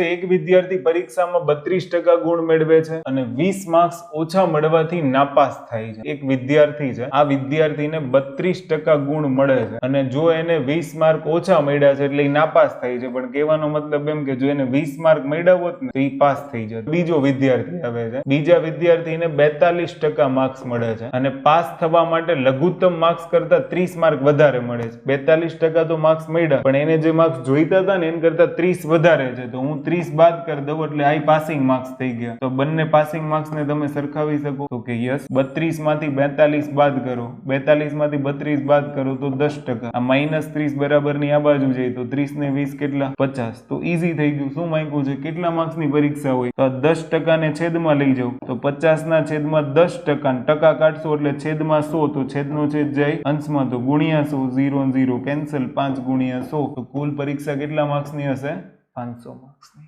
એક વિદ્યાર્થી પરીક્ષામાં 32% ગુણ મેળવે છે અને 20 માર્ક્સ ઓછા મળવાથી નાપાસ થાય છે. એક વિદ્યાર્થી છે, આ વિદ્યાર્થીને 32% ગુણ મળે છે અને જો એને 20 માર્ક ઓછા મળ્યા છે એટલે એ નાપાસ થાય છે. પણ કહેવાનો મતલબ એમ કે જો એને 20 માર્ક મળ્યા હોત ને તો એ પાસ થઈ જાય. બીજો વિદ્યાર્થી આવે છે, બીજા વિદ્યાર્થીને 42% માર્ક્સ મળે છે અને પાસ થવા માટે લઘુત્તમ માર્ક્સ કરતા 30 માર્ક વધારે મળે છે. 42% તો માર્ક્સ મળ્યા પણ એને જે માર્ક્સ જોઈતા હતા ને એના કરતા 30 વધારે છે, તો હું 30 બાદ કરી દઉં એટલે આ પાસિંગ માર્ક્સ થઈ ગયા. તો બંને પાસિંગ માર્ક્સ ને તમે સરખાવી શકો? તો કે યસ. 32 માંથી 42 બાદ કરો, 42 માંથી 32 બાદ કરો તો 10%. આ -30 બરાબર ની આ બાજુ જાય તો 30 ને 20 કેટલા? 50. તો ઈઝી થઈ ગયું. શું માંગ્યું છે? કેટલા માર્ક્સ ની પરીક્ષા હોય? તો 10% ને છેદમાં લઈ જાવ તો 50 ના છેદમાં 10%, ટકા કાઢશો એટલે છેદમાં 100, તો છેદનો છેદ જાય અંશમાં, તો ગુણ્યા 100, 0 0 કેન્સલ, 5 ગુણ્યા 100, તો કુલ પરીક્ષા કેટલા માર્ક્સ ની હશે? 500 માર્ક્સ ની.